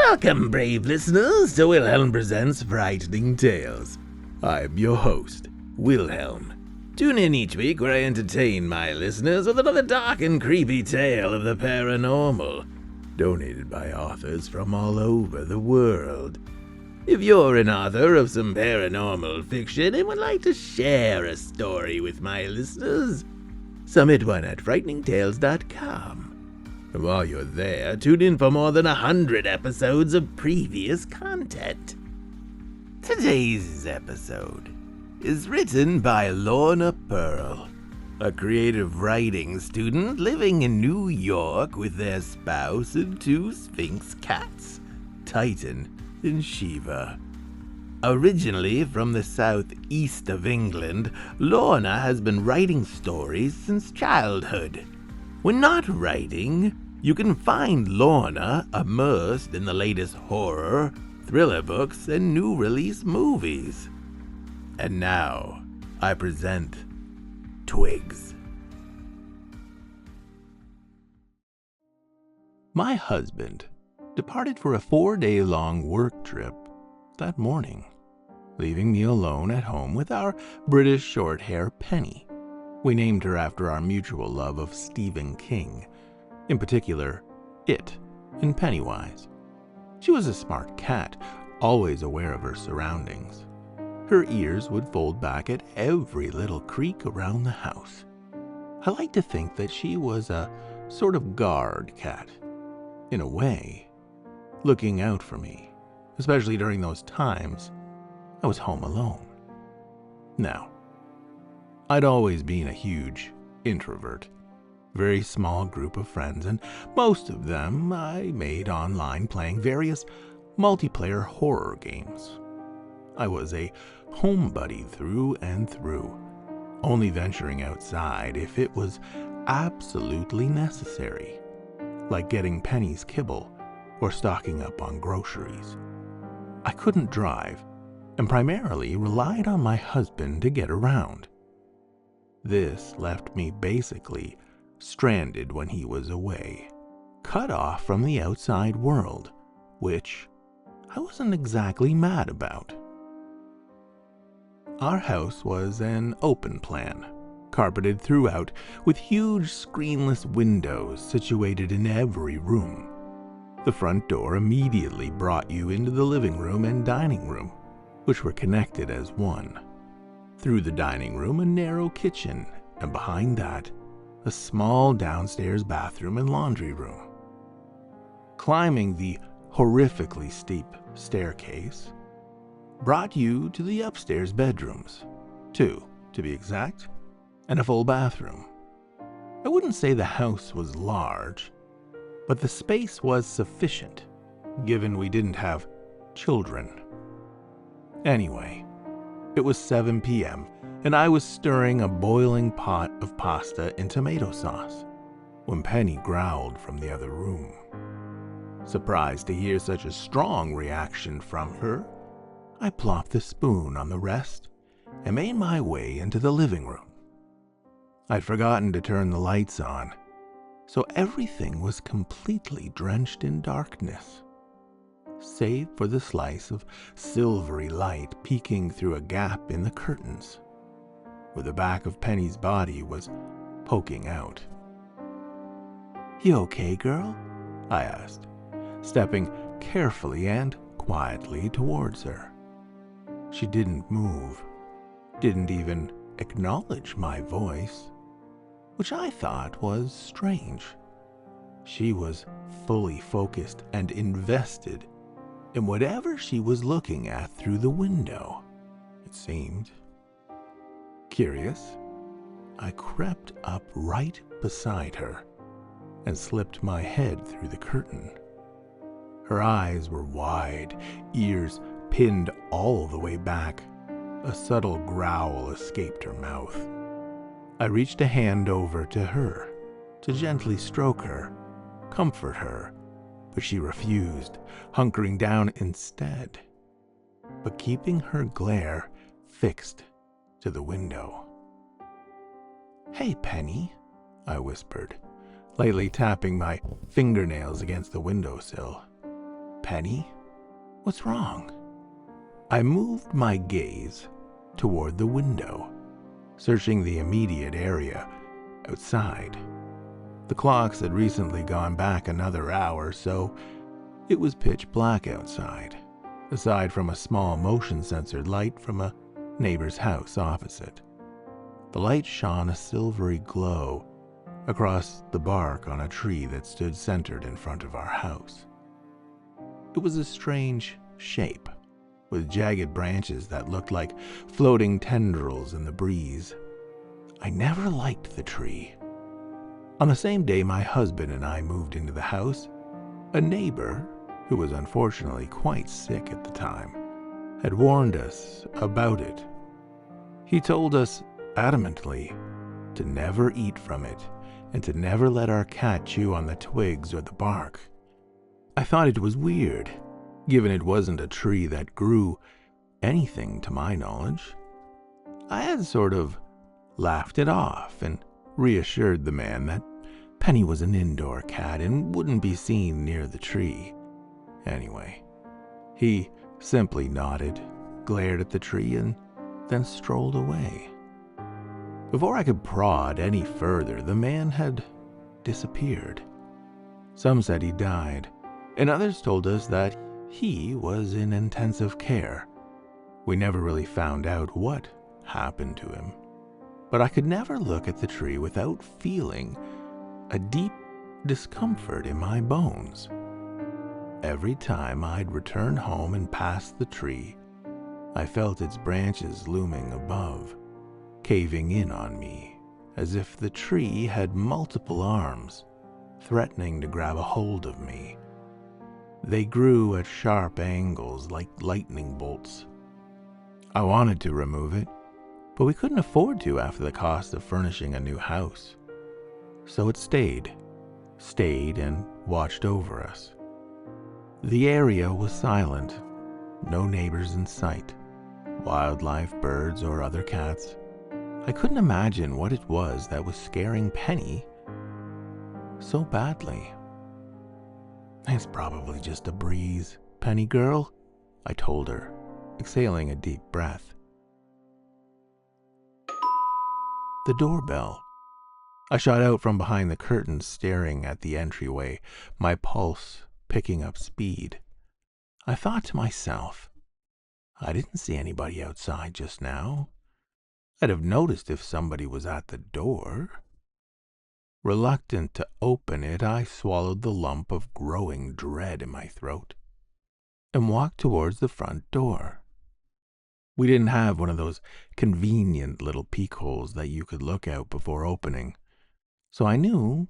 Welcome, brave listeners, to Wilhelm Presents Frightening Tales. I'm your host, Wilhelm. Tune in each week where I entertain my listeners with another dark and creepy tale of the paranormal, donated by authors from all over the world. If you're an author of some paranormal fiction and would like to share a story with my listeners, submit one at frighteningtales.com. And while you're there, tune in for more than 100 episodes of previous content. Today's episode is written by Lorna Pearl, a creative writing student living in New York with their spouse and two Sphynx cats, Titan and Shiva. Originally from the southeast of England, Lorna has been writing stories since childhood. When not writing, you can find Lorna immersed in the latest horror, thriller books, and new release movies. And now, I present Twigs. My husband departed for a 4-day-long work trip that morning, leaving me alone at home with our British short-hair Penny. We named her after our mutual love of Stephen King, in particular, It and Pennywise. She was a smart cat, always aware of her surroundings. Her ears would fold back at every little creak around the house. I like to think that she was a sort of guard cat, in a way, looking out for me, especially during those times I was home alone. Now, I'd always been a huge introvert. Very small group of friends, and most of them I made online playing various multiplayer horror games. I was a homebody through and through, only venturing outside if it was absolutely necessary, like getting Penny's kibble or stocking up on groceries. I couldn't drive, and primarily relied on my husband to get around. This left me basically stranded when he was away, cut off from the outside world, which I wasn't exactly mad about. Our house was an open plan, carpeted throughout with huge screenless windows situated in every room. The front door immediately brought you into the living room and dining room, which were connected as one. Through the dining room, a narrow kitchen, and behind that, a small downstairs bathroom and laundry room. Climbing the horrifically steep staircase brought you to the upstairs bedrooms, 2 to be exact, and a full bathroom. I wouldn't say the house was large, but the space was sufficient, given we didn't have children. Anyway, it was 7 p.m., and I was stirring a boiling pot of pasta in tomato sauce when Penny growled from the other room. Surprised to hear such a strong reaction from her, I plopped the spoon on the rest and made my way into the living room. I'd forgotten to turn the lights on, so everything was completely drenched in darkness, save for the slice of silvery light peeking through a gap in the curtains, where the back of Penny's body was poking out. "You okay, girl?" I asked, stepping carefully and quietly towards her. She didn't move, didn't even acknowledge my voice, which I thought was strange. She was fully focused and invested in whatever she was looking at through the window, it seemed. Curious, I crept up right beside her and slipped my head through the curtain. Her eyes were wide, ears pinned all the way back. A subtle growl escaped her mouth. I reached a hand over to her to gently stroke her, comfort her, but she refused, hunkering down instead, but keeping her glare fixed to the window. "Hey, Penny," I whispered, lightly tapping my fingernails against the windowsill. Penny? What's wrong?" I moved my gaze toward the window, searching the immediate area outside. The clocks had recently gone back another hour, so it was pitch black outside, aside from a small motion-censored light from a neighbor's house opposite. The light shone a silvery glow across the bark on a tree that stood centered in front of our house. It was a strange shape, with jagged branches that looked like floating tendrils in the breeze. I never liked the tree. On the same day my husband and I moved into the house, a neighbor, who was unfortunately quite sick at the time, had warned us about it. He told us adamantly to never eat from it and to never let our cat chew on the twigs or the bark. I thought it was weird, given it wasn't a tree that grew anything to my knowledge. I had sort of laughed it off and reassured the man that Penny was an indoor cat and wouldn't be seen near the tree. Anyway, he simply nodded, glared at the tree, and then strolled away. Before I could prod any further, the man had disappeared. Some said he died, and others told us that he was in intensive care. We never really found out what happened to him, but I could never look at the tree without feeling a deep discomfort in my bones. Every time I'd return home and pass the tree, I felt its branches looming above, caving in on me, as if the tree had multiple arms, threatening to grab a hold of me. They grew at sharp angles like lightning bolts. I wanted to remove it, but we couldn't afford to after the cost of furnishing a new house. So it stayed and watched over us. The area was silent, no neighbors in sight, wildlife, birds, or other cats. I couldn't imagine what it was that was scaring Penny so badly. "It's probably just a breeze, Penny girl," I told her, exhaling a deep breath. The doorbell. I shot out from behind the curtains, staring at the entryway, my pulse picking up speed. I thought to myself, I didn't see anybody outside just now. I'd have noticed if somebody was at the door. Reluctant to open it, I swallowed the lump of growing dread in my throat and walked towards the front door. We didn't have one of those convenient little peek holes that you could look out before opening, so I knew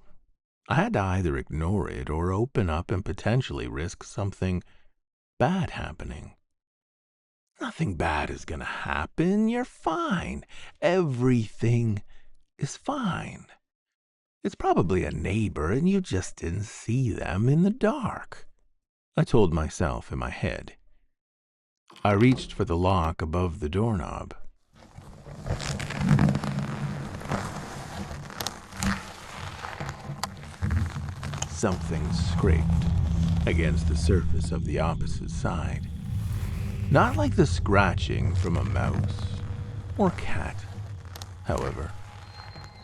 I had to either ignore it or open up and potentially risk something bad happening. Nothing bad is gonna happen. You're fine. Everything is fine. It's probably a neighbor and you just didn't see them in the dark, I told myself in my head. I reached for the lock above the doorknob. Something scraped against the surface of the opposite side. Not like the scratching from a mouse or cat, however.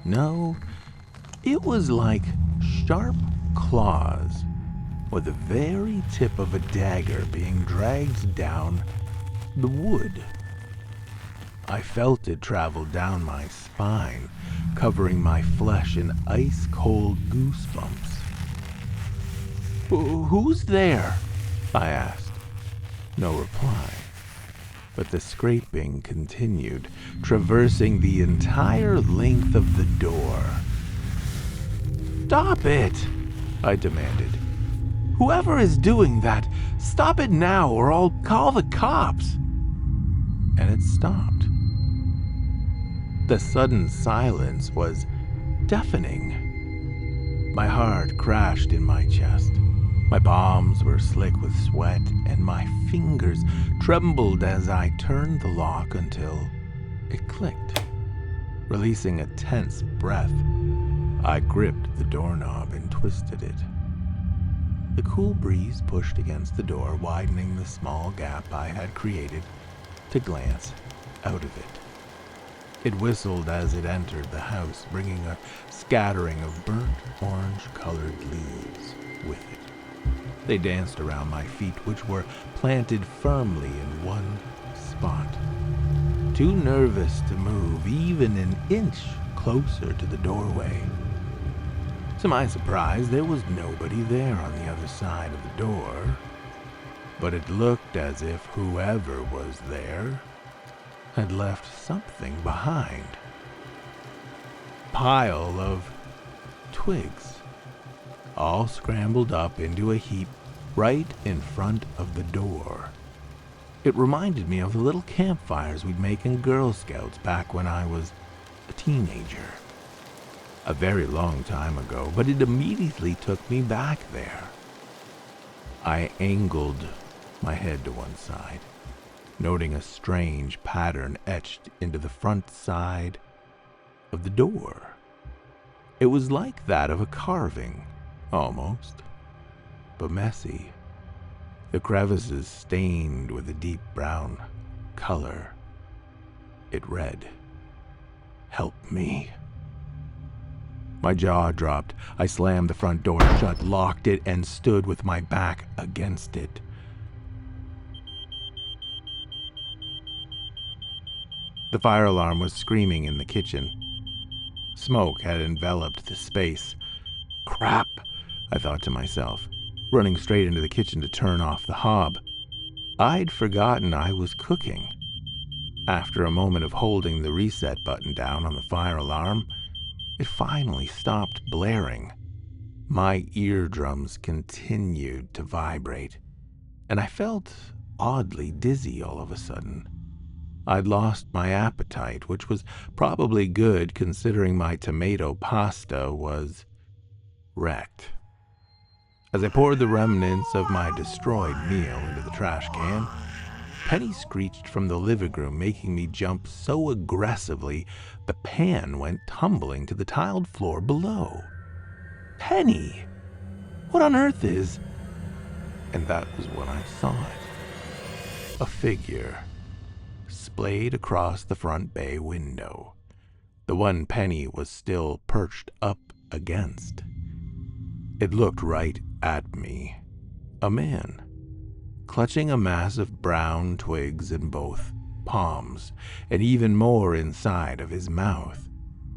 No, it was like sharp claws with the very tip of a dagger being dragged down the wood. I felt it travel down my spine, covering my flesh in ice-cold goosebumps. "Who's there?" I asked. No reply, but the scraping continued, traversing the entire length of the door. "Stop it!" I demanded. "Whoever is doing that, stop it now or I'll call the cops." And it stopped. The sudden silence was deafening. My heart crashed in my chest. My palms were slick with sweat, and my fingers trembled as I turned the lock until it clicked. Releasing a tense breath, I gripped the doorknob and twisted it. The cool breeze pushed against the door, widening the small gap I had created to glance out of it. It whistled as it entered the house, bringing a scattering of burnt orange-colored leaves with it. They danced around my feet, which were planted firmly in one spot. Too nervous to move even an inch closer to the doorway. To my surprise, there was nobody there on the other side of the door, but it looked as if whoever was there had left something behind. Pile of twigs, all scrambled up into a heap right in front of the door. It reminded me of the little campfires we'd make in Girl Scouts back when I was a teenager. A very long time ago, but it immediately took me back there. I angled my head to one side, noting a strange pattern etched into the front side of the door. It was like that of a carving, almost, but messy. The crevices stained with a deep brown color. It read, "Help me." My jaw dropped. I slammed the front door shut, locked it, and stood with my back against it. The fire alarm was screaming in the kitchen. Smoke had enveloped the space. Crap, I thought to myself, running straight into the kitchen to turn off the hob. I'd forgotten I was cooking. After a moment of holding the reset button down on the fire alarm, it finally stopped blaring. My eardrums continued to vibrate, and I felt oddly dizzy all of a sudden. I'd lost my appetite, which was probably good considering my tomato pasta was wrecked. As I poured the remnants of my destroyed meal into the trash can, Penny screeched from the living room, making me jump so aggressively the pan went tumbling to the tiled floor below. Penny! What on earth is... And that was when I saw it. A figure splayed across the front bay window, the one Penny was still perched up against. It looked right at me. A man, clutching a mass of brown twigs in both palms, and even more inside of his mouth.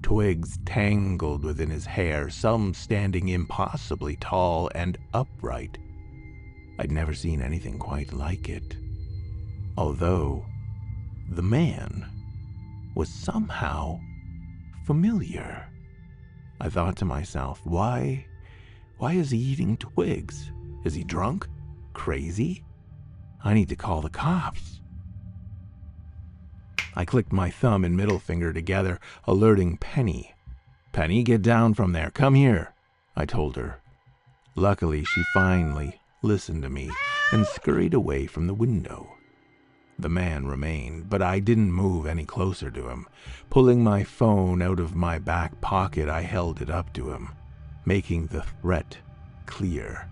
Twigs tangled within his hair, some standing impossibly tall and upright. I'd never seen anything quite like it. Although the man was somehow familiar. I thought to myself, why is he eating twigs? Is he drunk? Crazy? I need to call the cops. I clicked my thumb and middle finger together, alerting Penny. "Penny, get down from there. Come here," I told her. Luckily, she finally listened to me and scurried away from the window. The man remained, but I didn't move any closer to him. Pulling my phone out of my back pocket, I held it up to him, making the threat clear.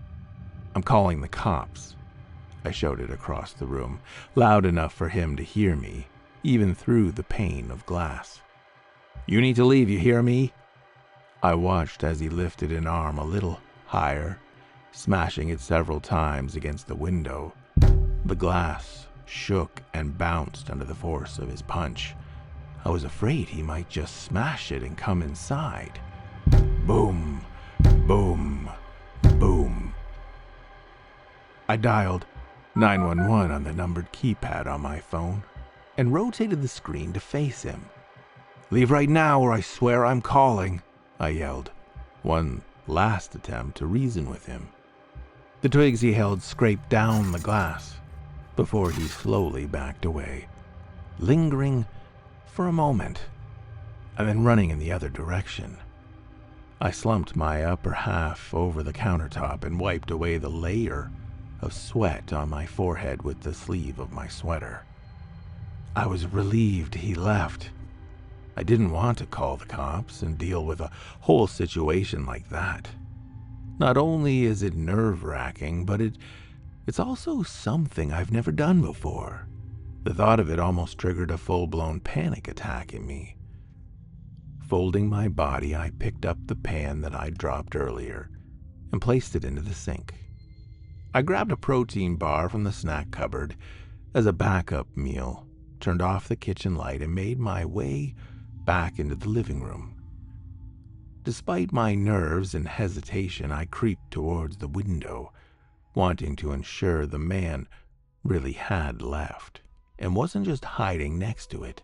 "I'm calling the cops," I shouted across the room, loud enough for him to hear me, even through the pane of glass. "You need to leave, you hear me?" I watched as he lifted an arm a little higher, smashing it several times against the window. The glass shook and bounced under the force of his punch. I was afraid he might just smash it and come inside. Boom, boom, boom. I dialed 911 on the numbered keypad on my phone and rotated the screen to face him. "Leave right now or I swear I'm calling," I yelled, one last attempt to reason with him. The twigs he held scraped down the glass before he slowly backed away, lingering for a moment, and then running in the other direction. I slumped my upper half over the countertop and wiped away the layer of sweat on my forehead with the sleeve of my sweater. I was relieved he left. I didn't want to call the cops and deal with a whole situation like that. Not only is it nerve-wracking, but it's also something I've never done before. The thought of it almost triggered a full-blown panic attack in me. Folding my body, I picked up the pan that I'd dropped earlier and placed it into the sink. I grabbed a protein bar from the snack cupboard as a backup meal, turned off the kitchen light, and made my way back into the living room. Despite my nerves and hesitation, I creeped towards the window, wanting to ensure the man really had left and wasn't just hiding next to it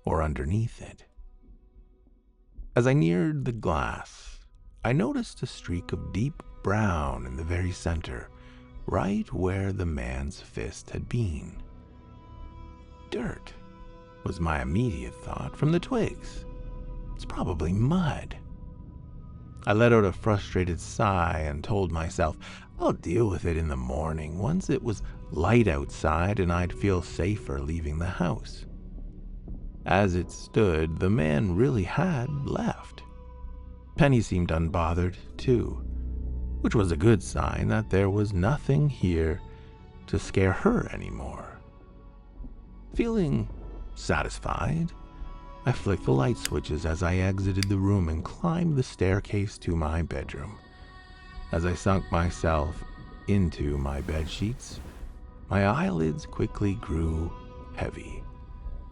or underneath it. As I neared the glass, I noticed a streak of deep brown in the very center, right where the man's fist had been. Dirt, was my immediate thought, from the twigs. It's probably mud. I let out a frustrated sigh and told myself I'll deal with it in the morning once it was light outside and I'd feel safer leaving the house. As it stood, the man really had left. Penny seemed unbothered, too, which was a good sign that there was nothing here to scare her anymore. Feeling satisfied, I flicked the light switches as I exited the room and climbed the staircase to my bedroom. As I sunk myself into my bedsheets, my eyelids quickly grew heavy,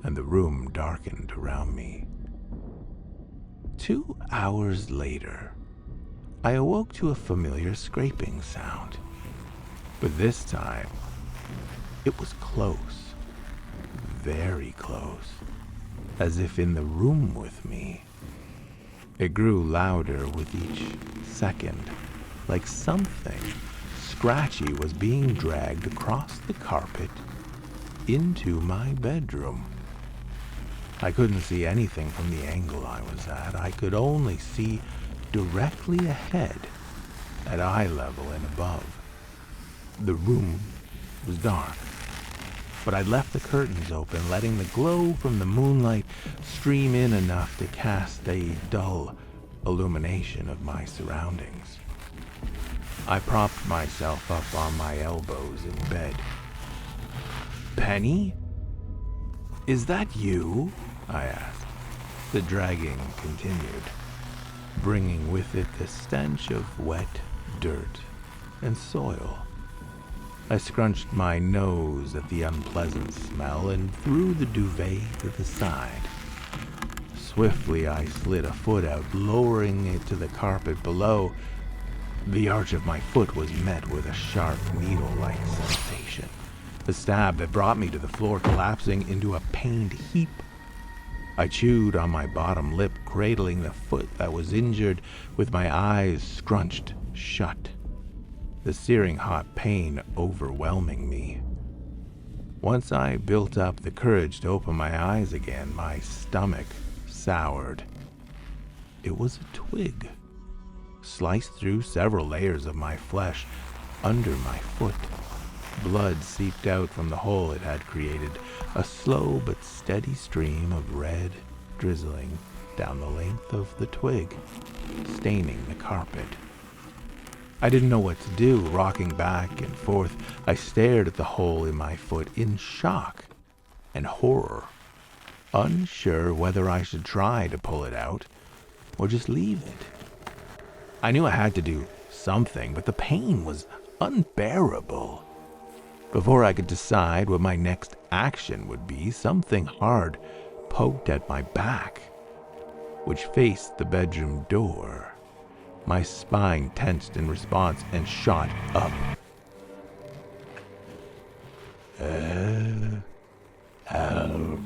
and the room darkened around me. 2 hours later, I awoke to a familiar scraping sound, but this time, it was close, very close, as if in the room with me. It grew louder with each second, like something scratchy was being dragged across the carpet into my bedroom. I couldn't see anything from the angle I was at. I could only see directly ahead, at eye level and above. The room was dark, but I'd left the curtains open, letting the glow from the moonlight stream in enough to cast a dull illumination of my surroundings. I propped myself up on my elbows in bed. "Penny? Is that you?" I asked. The dragging continued, bringing with it the stench of wet dirt and soil. I scrunched my nose at the unpleasant smell and threw the duvet to the side. Swiftly, I slid a foot out, lowering it to the carpet below. The arch of my foot was met with a sharp, needle-like sensation. The stab that brought me to the floor, collapsing into a pained heap. I chewed on my bottom lip, cradling the foot that was injured, with my eyes scrunched shut, the searing hot pain overwhelming me. Once I built up the courage to open my eyes again, my stomach soured. It was a twig, sliced through several layers of my flesh under my foot. Blood seeped out from the hole it had created, a slow but steady stream of red drizzling down the length of the twig, staining the carpet. I didn't know what to do. Rocking back and forth, I stared at the hole in my foot in shock and horror, unsure whether I should try to pull it out or just leave it. I knew I had to do something, but the pain was unbearable. Before I could decide what my next action would be, something hard poked at my back, which faced the bedroom door. My spine tensed in response and shot up. Help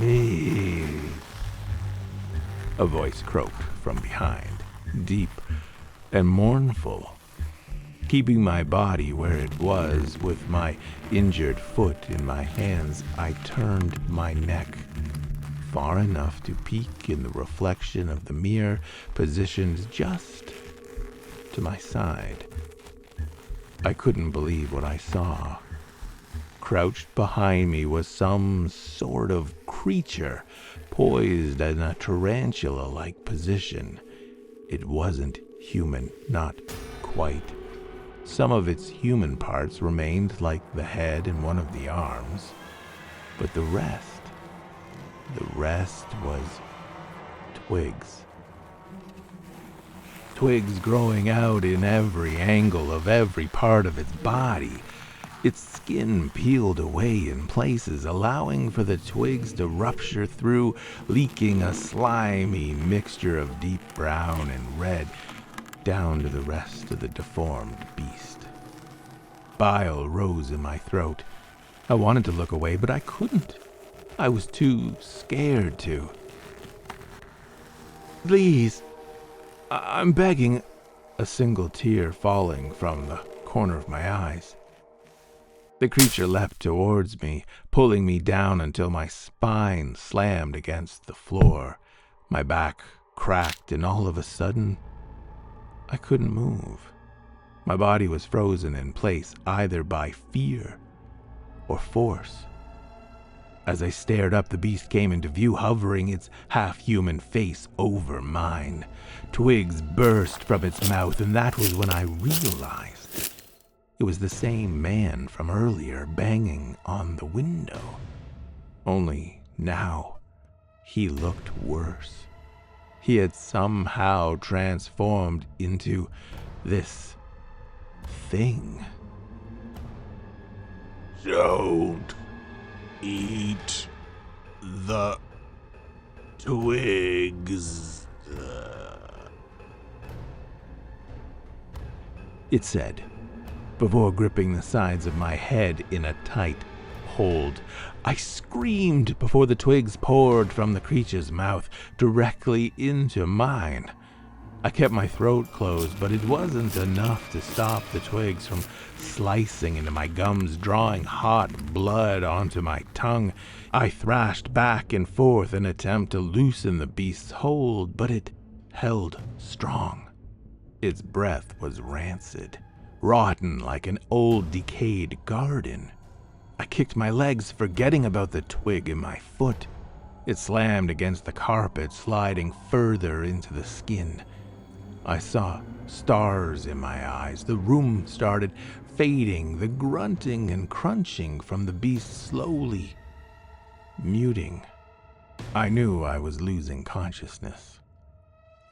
me. A voice croaked from behind, deep and mournful. Keeping my body where it was, with my injured foot in my hands, I turned my neck far enough to peek in the reflection of the mirror positioned just to my side. I couldn't believe what I saw. Crouched behind me was some sort of creature, poised in a tarantula-like position. It wasn't human, not quite. Some of its human parts remained, like the head and one of the arms, but the rest was twigs. Twigs growing out in every angle of every part of its body. Its skin peeled away in places, allowing for the twigs to rupture through, leaking a slimy mixture of deep brown and red down to the rest of the deformed beast. Bile rose in my throat. I wanted to look away, but I couldn't. I was too scared to. Please, I'm begging, a single tear falling from the corner of my eyes. The creature leapt towards me, pulling me down until my spine slammed against the floor. My back cracked, and all of a sudden, I couldn't move. My body was frozen in place either by fear or force. As I stared up, the beast came into view, hovering its half-human face over mine. Twigs burst from its mouth, and that was when I realized it was the same man from earlier banging on the window. Only now, he looked worse. He had somehow transformed into this thing. Don't eat the twigs, it said, before gripping the sides of my head in a tight hold. I screamed before the twigs poured from the creature's mouth directly into mine. I kept my throat closed, but it wasn't enough to stop the twigs from slicing into my gums, drawing hot blood onto my tongue. I thrashed back and forth in an attempt to loosen the beast's hold, but it held strong. Its breath was rancid, rotten like an old decayed garden. I kicked my legs, forgetting about the twig in my foot. It slammed against the carpet, sliding further into the skin. I saw stars in my eyes. The room started fading, the grunting and crunching from the beast slowly muting. I knew I was losing consciousness.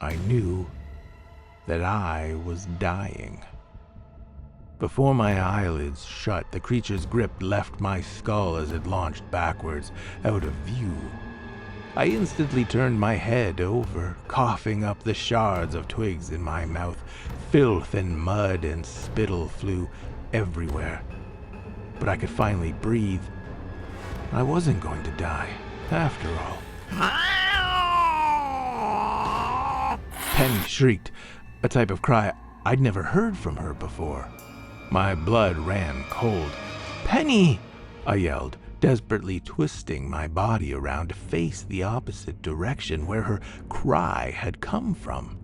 I knew that I was dying. Before my eyelids shut, the creature's grip left my skull as it launched backwards, out of view. I instantly turned my head over, coughing up the shards of twigs in my mouth. Filth and mud and spittle flew everywhere. But I could finally breathe. I wasn't going to die, after all. Penny shrieked, a type of cry I'd never heard from her before. My blood ran cold. "Penny!" I yelled, desperately twisting my body around to face the opposite direction where her cry had come from.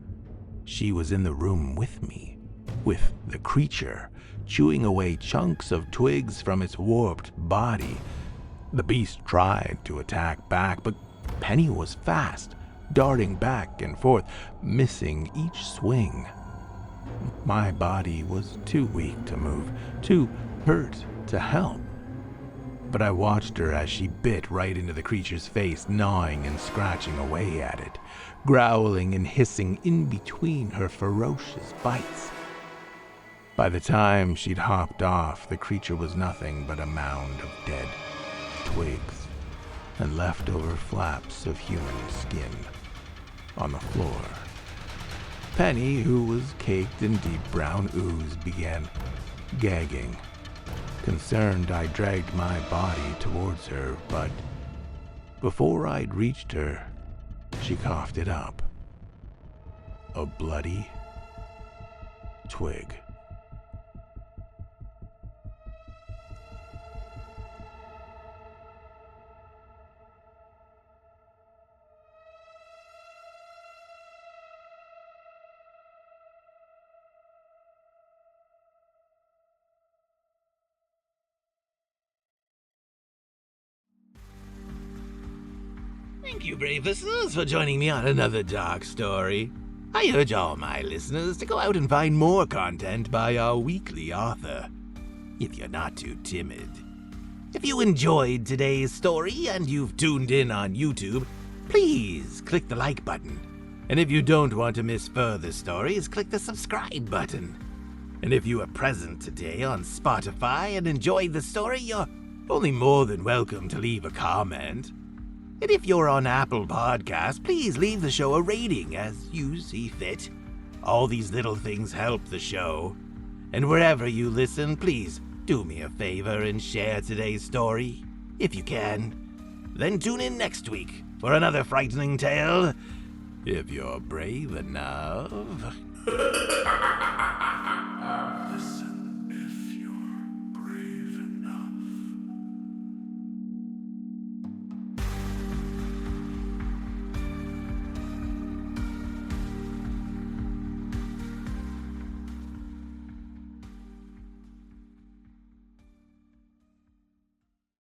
She was in the room with me, with the creature, chewing away chunks of twigs from its warped body. The beast tried to attack back, but Penny was fast, darting back and forth, missing each swing. My body was too weak to move, too hurt to help. But I watched her as she bit right into the creature's face, gnawing and scratching away at it, growling and hissing in between her ferocious bites. By the time she'd hopped off, the creature was nothing but a mound of dead twigs and leftover flaps of human skin on the floor. Penny, who was caked in deep brown ooze, began gagging. Concerned, I dragged my body towards her, but before I'd reached her, she coughed it up. A bloody twig. Thank you, brave listeners, for joining me on another dark story. I urge all my listeners to go out and find more content by our weekly author, if you're not too timid. If you enjoyed today's story and you've tuned in on YouTube, please click the like button. And if you don't want to miss further stories, click the subscribe button. And if you are present today on Spotify and enjoyed the story, you're only more than welcome to leave a comment. And if you're on Apple Podcasts, please leave the show a rating as you see fit. All these little things help the show. And wherever you listen, please do me a favor and share today's story, if you can. Then tune in next week for another frightening tale, if you're brave enough.